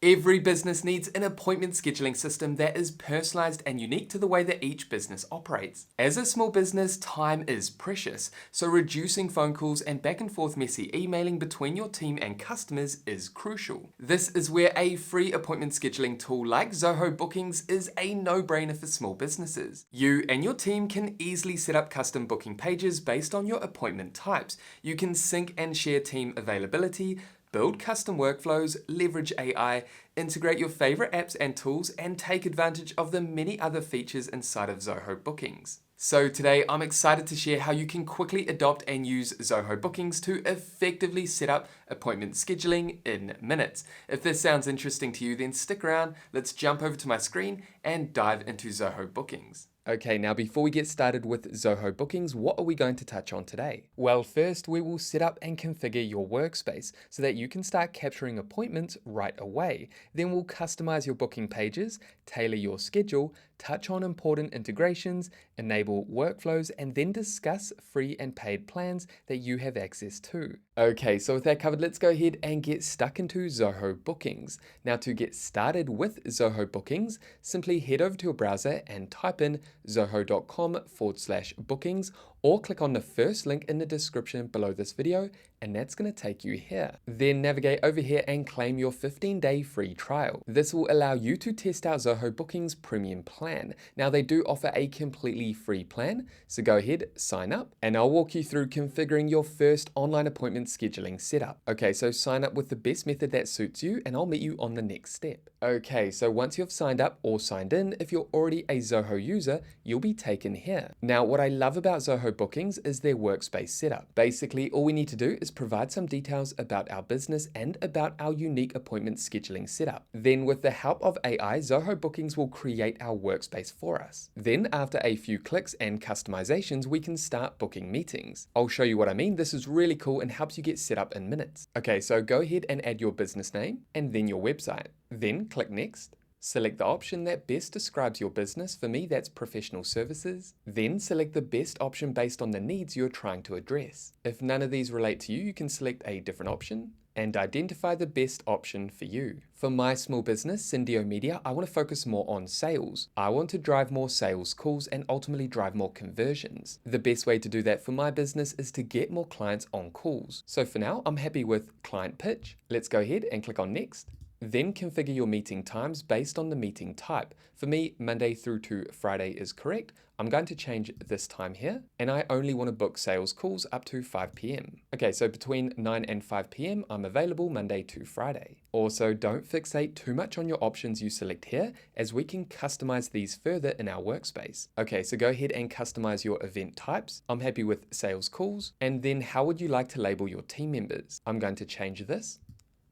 Every business needs an appointment scheduling system that is personalized and unique to the way that each business operates. As a small business, time is precious, so reducing phone calls and back and forth messy emailing between your team and customers is crucial. This is where a free appointment scheduling tool like Zoho Bookings is a no-brainer for small businesses. You and your team can easily set up custom booking pages based on your appointment types. You can sync and share team availability, build custom workflows, leverage AI, integrate your favorite apps and tools, and take advantage of the many other features inside of Zoho Bookings. So today I'm excited to share how you can quickly adopt and use Zoho Bookings to effectively set up appointment scheduling in minutes. If this sounds interesting to you, then stick around, let's jump over to my screen and dive into Zoho Bookings. Okay, now before we get started with Zoho Bookings, what are we going to touch on today? Well, first we will set up and configure your workspace so that you can start capturing appointments right away. Then we'll customize your booking pages, tailor your schedule, touch on important integrations, enable workflows, and then discuss free and paid plans that you have access to. Okay, so with that covered, let's go ahead and get stuck into Zoho Bookings. Now to get started with Zoho Bookings, simply head over to a browser and type in zoho.com/bookings, or click on the first link in the description below this video, and that's going to take you here. Then navigate over here and claim your 15-day free trial. This will allow you to test out Zoho Bookings Premium Plan. Now they do offer a completely free plan, so go ahead, sign up, and I'll walk you through configuring your first online appointment scheduling setup. Okay, so sign up with the best method that suits you, and I'll meet you on the next step. Okay, so once you've signed up or signed in, if you're already a Zoho user, you'll be taken here. Now, what I love about Zoho Bookings is their workspace setup. Basically, all we need to do is provide some details about our business and about our unique appointment scheduling setup. Then with the help of AI, Zoho Bookings will create our workspace for us. Then after a few clicks and customizations, we can start booking meetings. I'll show you what I mean. This is really cool and helps you get set up in minutes. Okay, so go ahead and add your business name and then your website. Then click Next. Select the option that best describes your business. For me, that's professional services. Then select the best option based on the needs you're trying to address. If none of these relate to you, you can select a different option and identify the best option for you. For my small business, Syndio Media, I want to focus more on sales. I want to drive more sales calls and ultimately drive more conversions. The best way to do that for my business is to get more clients on calls. So for now, I'm happy with client pitch. Let's go ahead and click on Next. Then configure your meeting times based on the meeting type. For me, Monday through to Friday is correct. I'm going to change this time here, and I only want to book sales calls up to 5 p.m. Okay, so between 9 and 5 p.m. I'm available Monday to Friday. Also, don't fixate too much on your options you select here, as we can customize these further in our workspace. Okay, so go ahead and customize your event types. I'm happy with sales calls. And then how would you like to label your team members? I'm going to change this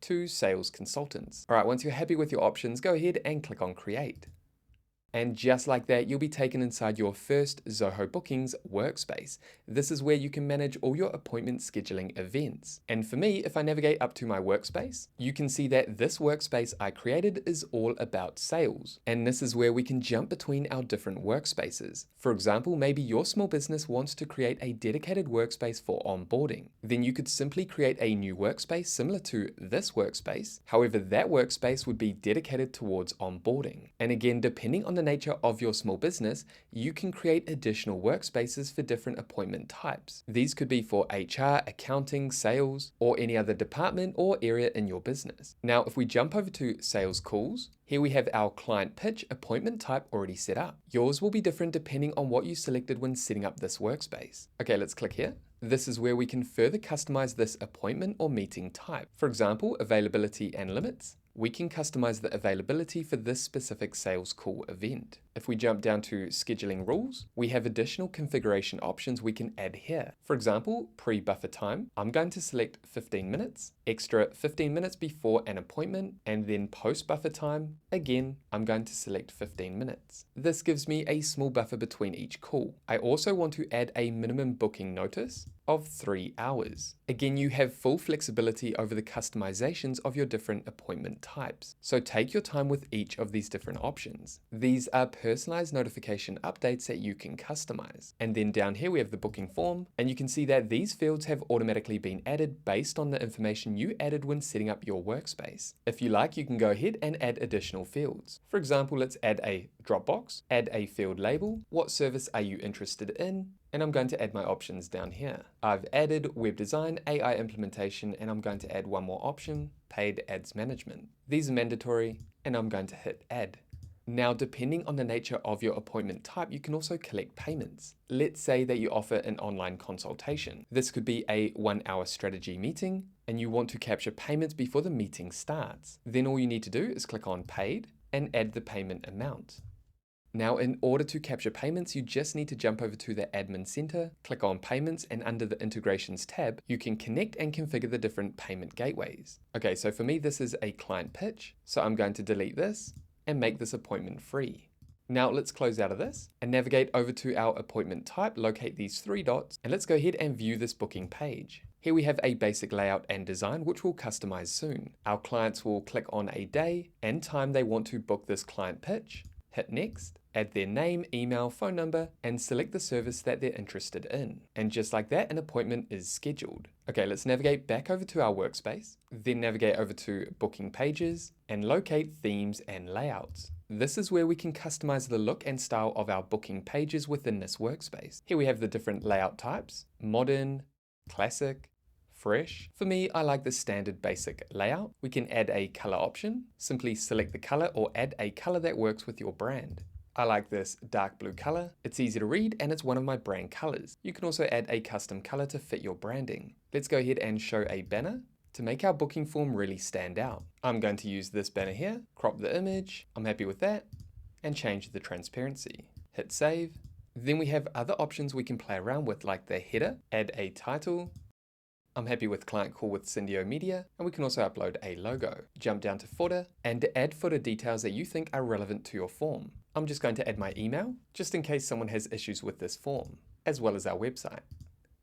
to sales consultants. All right, once you're happy with your options, go ahead and click on Create. And just like that, you'll be taken inside your first Zoho Bookings workspace. This is where you can manage all your appointment scheduling events. And for me, if I navigate up to my workspace, you can see that this workspace I created is all about sales. And this is where we can jump between our different workspaces. For example, maybe your small business wants to create a dedicated workspace for onboarding. Then you could simply create a new workspace similar to this workspace. However, that workspace would be dedicated towards onboarding. And again, depending on the nature of your small business, you can create additional workspaces for different appointment types. These could be for HR, accounting, sales, or any other department or area in your business. Now, if we jump over to sales calls, here we have our client pitch appointment type already set up. Yours will be different depending on what you selected when setting up this workspace. Okay, let's click here. This is where we can further customize this appointment or meeting type. For example, availability and limits. We can customize the availability for this specific sales call event. If we jump down to scheduling rules, we have additional configuration options we can add here. For example, pre-buffer time, I'm going to select 15 minutes, extra 15 minutes before an appointment, and then post-buffer time, again, I'm going to select 15 minutes. This gives me a small buffer between each call. I also want to add a minimum booking notice. of 3 hours. Again, you have full flexibility over the customizations of your different appointment types. So take your time with each of these different options. These are personalized notification updates that you can customize. And then down here we have the booking form, and you can see that these fields have automatically been added based on the information you added when setting up your workspace. If you like, you can go ahead and add additional fields. For example, let's add a Dropbox, add a field label, what service are you interested in, and I'm going to add my options down here. I've added web design, AI implementation, and I'm going to add one more option, paid ads management. These are mandatory, and I'm going to hit add. Now, depending on the nature of your appointment type, you can also collect payments. Let's say that you offer an online consultation. This could be a 1-hour strategy meeting, and you want to capture payments before the meeting starts. Then all you need to do is click on paid and add the payment amount. Now, in order to capture payments, you just need to jump over to the admin center, click on payments, and under the integrations tab, you can connect and configure the different payment gateways. Okay, so for me, this is a client pitch. So I'm going to delete this and make this appointment free. Now let's close out of this and navigate over to our appointment type, locate these 3 dots, and let's go ahead and view this booking page. Here we have a basic layout and design, which we'll customize soon. Our clients will click on a day and time they want to book this client pitch, hit next, add their name, email, phone number, and select the service that they're interested in. And just like that, an appointment is scheduled. Okay, let's navigate back over to our workspace, then navigate over to booking pages and locate themes and layouts. This is where we can customize the look and style of our booking pages within this workspace. Here we have the different layout types, modern, classic, fresh. For me, I like the standard basic layout. We can add a color option. Simply select the color or add a color that works with your brand. I like this dark blue color. It's easy to read and it's one of my brand colors. You can also add a custom color to fit your branding. Let's go ahead and show a banner to make our booking form really stand out. I'm going to use this banner here, crop the image. I'm happy with that, and change the transparency. Hit save. Then we have other options we can play around with, like the header, add a title. I'm happy with client call with Syndio Media, and we can also upload a logo. Jump down to footer and add footer details that you think are relevant to your form. I'm just going to add my email, just in case someone has issues with this form, as well as our website.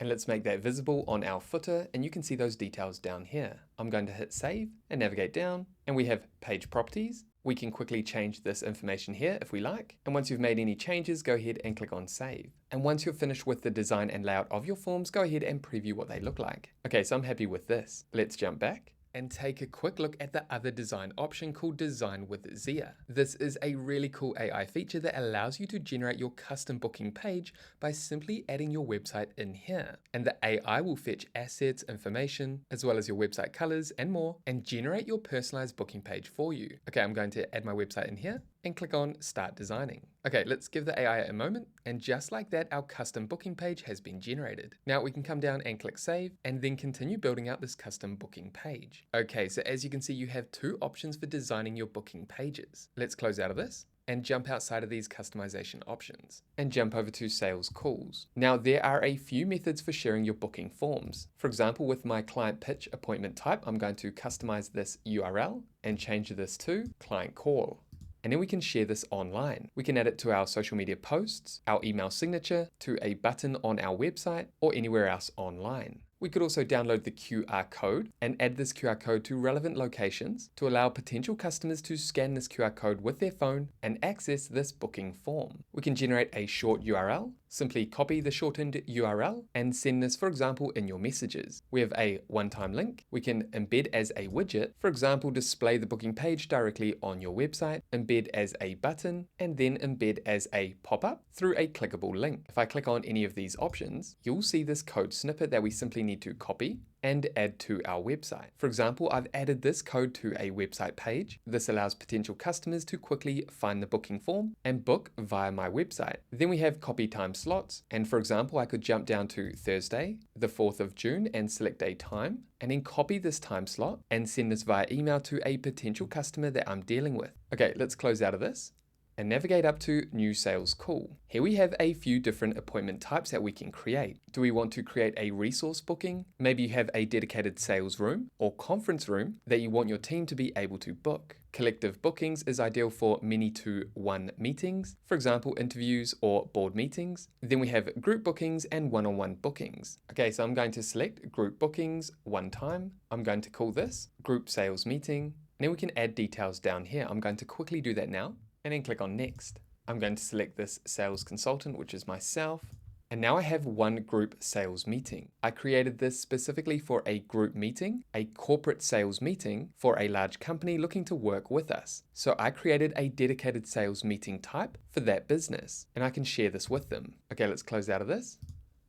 And let's make that visible on our footer, and you can see those details down here. I'm going to hit save and navigate down, and we have page properties. We can quickly change this information here if we like. And once you've made any changes, go ahead and click on save. And once you're finished with the design and layout of your forms, go ahead and preview what they look like. Okay, so I'm happy with this. Let's jump back and take a quick look at the other design option called Design with Zia. This is a really cool AI feature that allows you to generate your custom booking page by simply adding your website in here. And the AI will fetch assets, information, as well as your website colors and more, and generate your personalized booking page for you. Okay, I'm going to add my website in here and click on Start Designing. Okay, let's give the AI a moment, and just like that, our custom booking page has been generated. Now we can come down and click Save, and then continue building out this custom booking page. Okay, so as you can see, you have 2 options for designing your booking pages. Let's close out of this and jump outside of these customization options and jump over to sales calls. Now there are a few methods for sharing your booking forms. For example, with my client pitch appointment type, I'm going to customize this URL and change this to client call. And then we can share this online. We can add it to our social media posts, our email signature, to a button on our website, or anywhere else online. We could also download the QR code and add this QR code to relevant locations to allow potential customers to scan this QR code with their phone and access this booking form. We can generate a short URL, simply copy the shortened URL and send this, for example, in your messages. We have a one-time link. We can embed as a widget, for example, display the booking page directly on your website, embed as a button, and then embed as a pop-up through a clickable link. If I click on any of these options, you'll see this code snippet that we simply need to copy and add to our website. For example, I've added this code to a website page. This allows potential customers to quickly find the booking form and book via my website. Then we have copy time slots. And for example, I could jump down to Thursday, the 4th of June, and select a time, and then copy this time slot and send this via email to a potential customer that I'm dealing with. Okay, let's close out of this and navigate up to New Sales Call. Here we have a few different appointment types that we can create. Do we want to create a resource booking? Maybe you have a dedicated sales room or conference room that you want your team to be able to book. Collective bookings is ideal for many to one meetings, for example, interviews or board meetings. Then we have group bookings and one-on-one bookings. Okay, so I'm going to select group bookings one time. I'm going to call this group sales meeting. And then we can add details down here. I'm going to quickly do that now and then click on next. I'm going to select this sales consultant, which is myself. And now I have one group sales meeting. I created this specifically for a group meeting, a corporate sales meeting for a large company looking to work with us. So I created a dedicated sales meeting type for that business, and I can share this with them. Okay, let's close out of this.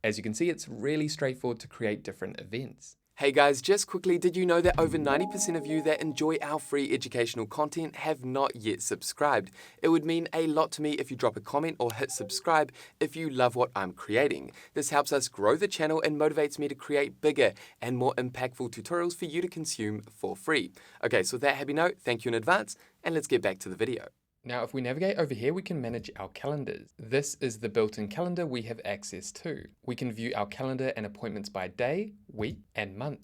As you can see, it's really straightforward to create different events. Hey guys, just quickly, did you know that over 90% of you that enjoy our free educational content have not yet subscribed? It would mean a lot to me if you drop a comment or hit subscribe if you love what I'm creating. This helps us grow the channel and motivates me to create bigger and more impactful tutorials for you to consume for free. Okay, so with that happy note, thank you in advance, and let's get back to the video. Now, if we navigate over here, we can manage our calendars. This is the built-in calendar we have access to. We can view our calendar and appointments by day, week, and month.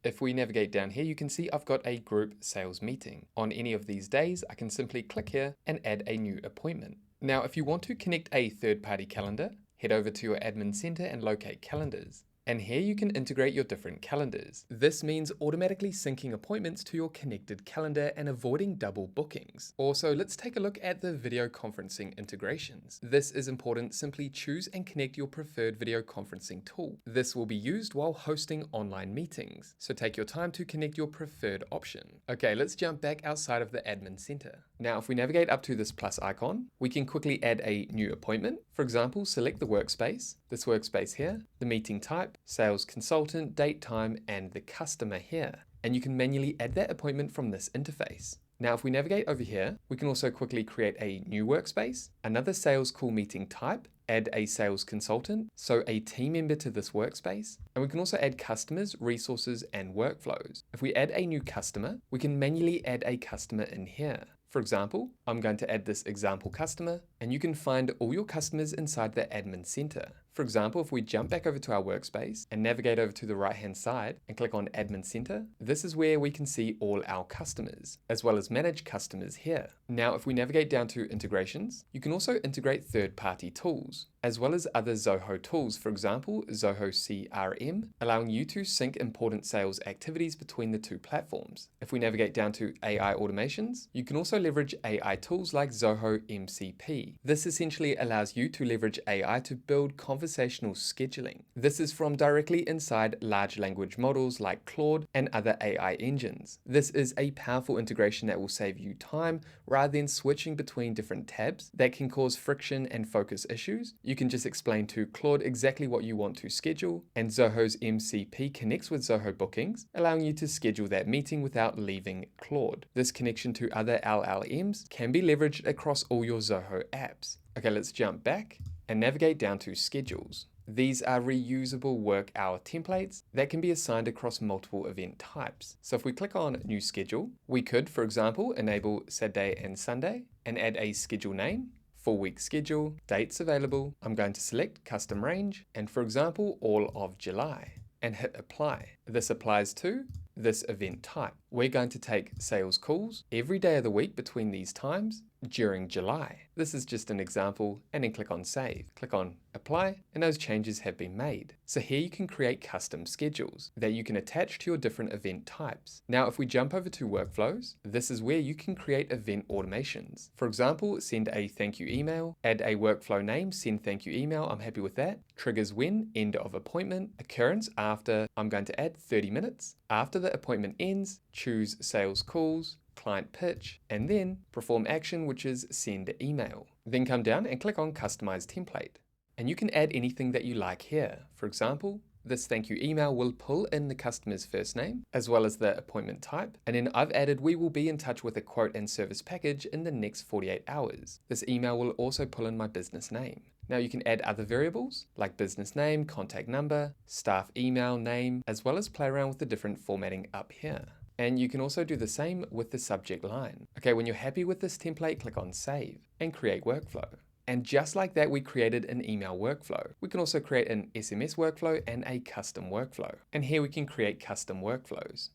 If we navigate down here, you can see I've got a group sales meeting. On any of these days, I can simply click here and add a new appointment. Now, if you want to connect a third-party calendar, head over to your admin center and locate calendars. And here you can integrate your different calendars. This means automatically syncing appointments to your connected calendar and avoiding double bookings. Also, let's take a look at the video conferencing integrations. This is important. Simply choose and connect your preferred video conferencing tool. This will be used while hosting online meetings. So take your time to connect your preferred option. Okay, let's jump back outside of the admin center. Now, if we navigate up to this plus icon, we can quickly add a new appointment. For example, select the workspace, this workspace here, the meeting type, sales consultant, date, time, and the customer here. And you can manually add that appointment from this interface. Now, if we navigate over here, we can also quickly create a new workspace, another sales call meeting type, add a sales consultant, so a team member to this workspace, and we can also add customers, resources, and workflows. If we add a new customer, we can manually add a customer in here. For example, I'm going to add this example customer, and you can find all your customers inside the admin center. For example, if we jump back over to our workspace and navigate over to the right-hand side and click on Admin Center, this is where we can see all our customers, as well as manage customers here. Now, if we navigate down to integrations, you can also integrate third-party tools, as well as other Zoho tools, for example, Zoho CRM, allowing you to sync important sales activities between the two platforms. If we navigate down to AI automations, you can also leverage AI tools like Zoho MCP. This essentially allows you to leverage AI to build conversational scheduling. This is from directly inside large language models like Claude and other AI engines. This is a powerful integration that will save you time rather than switching between different tabs that can cause friction and focus issues. You can just explain to Claude exactly what you want to schedule, and Zoho's MCP connects with Zoho Bookings, allowing you to schedule that meeting without leaving Claude. This connection to other LLMs can be leveraged across all your Zoho apps. Okay, let's jump back and navigate down to schedules. These are reusable work hour templates that can be assigned across multiple event types. So if we click on New Schedule, we could, for example, enable Saturday and Sunday and add a schedule name, full week schedule, dates available. I'm going to select custom range and, for example, all of July and hit apply. This applies to this event type. We're going to take sales calls every day of the week between these times during July. This is just an example, and then click on save. Click on apply, and those changes have been made. So here you can create custom schedules that you can attach to your different event types. Now, if we jump over to workflows, this is where you can create event automations. For example, send a thank you email, add a workflow name, send thank you email, I'm happy with that. Triggers when, end of appointment, occurrence after, I'm going to add 30 minutes. After the appointment ends, choose sales calls, client pitch, and then perform action, which is send email. Then come down and click on Customize Template. And you can add anything that you like here. For example, this thank you email will pull in the customer's first name, as well as the appointment type. And then I've added, we will be in touch with a quote and service package in the next 48 hours. This email will also pull in my business name. Now you can add other variables like business name, contact number, staff email name, as well as play around with the different formatting up here. And you can also do the same with the subject line. Okay, when you're happy with this template, click on Save and Create Workflow. And just like that, we created an email workflow. We can also create an SMS workflow and a custom workflow. And here we can create custom workflows.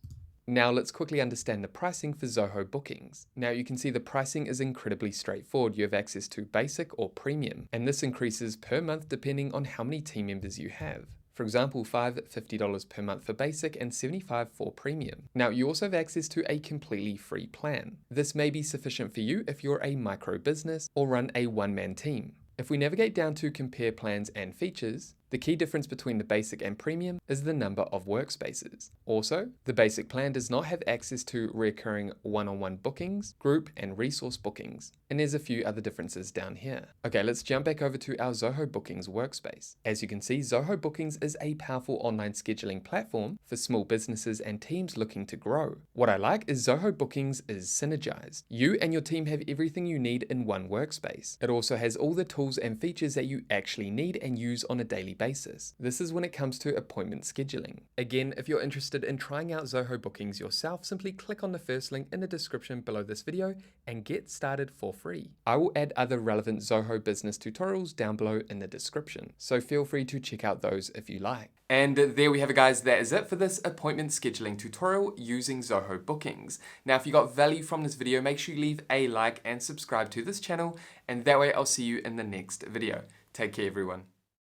Now let's quickly understand the pricing for Zoho Bookings. Now you can see the pricing is incredibly straightforward. You have access to basic or premium, and this increases per month depending on how many team members you have. For example, $50 per month for basic and $75 for premium. Now you also have access to a completely free plan. This may be sufficient for you if you're a micro business or run a one-man team. If we navigate down to compare plans and features, the key difference between the basic and premium is the number of workspaces. Also, the basic plan does not have access to recurring one-on-one bookings, group and resource bookings, and there's a few other differences down here. Okay, let's jump back over to our Zoho Bookings workspace. As you can see, Zoho Bookings is a powerful online scheduling platform for small businesses and teams looking to grow. What I like is Zoho Bookings is synergized. You and your team have everything you need in one workspace. It also has all the tools and features that you actually need and use on a daily basis. This is when it comes to appointment scheduling. Again, if you're interested in trying out Zoho Bookings yourself, simply click on the first link in the description below this video and get started for free. I will add other relevant Zoho business tutorials down below in the description, so feel free to check out those if you like. And there we have it, guys. That is it for this appointment scheduling tutorial using Zoho Bookings. Now, if you got value from this video, make sure you leave a like and subscribe to this channel, and that way I'll see you in the next video. Take care, everyone.